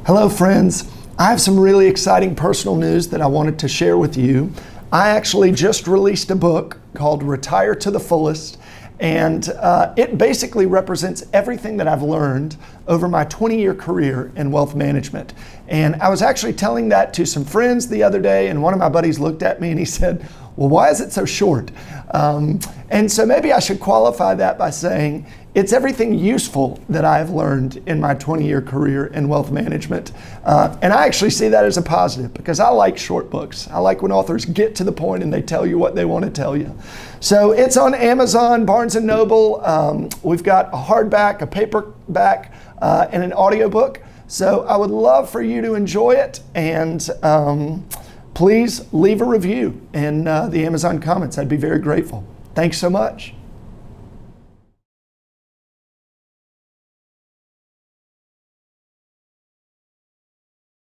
Hello friends, I have some really exciting personal news that I wanted to share with you. I actually just released a book called Retire to the Fullest, and it basically represents everything that I've learned over my 20-year career in wealth management. And I was actually telling that to some friends the other day, and one of my buddies looked at me and he said, well, why is it so short? And so maybe I should qualify that by saying it's everything useful that I've learned in my 20-year career in wealth management. And I actually see that as a positive because I like short books. I like when authors get to the point and they tell you what they want to tell you. So it's on Amazon, Barnes & Noble. We've got a hardback, a paperback, and an audiobook. So I would love for you to enjoy it, and please leave a review in the Amazon comments. I'd be very grateful. Thanks so much.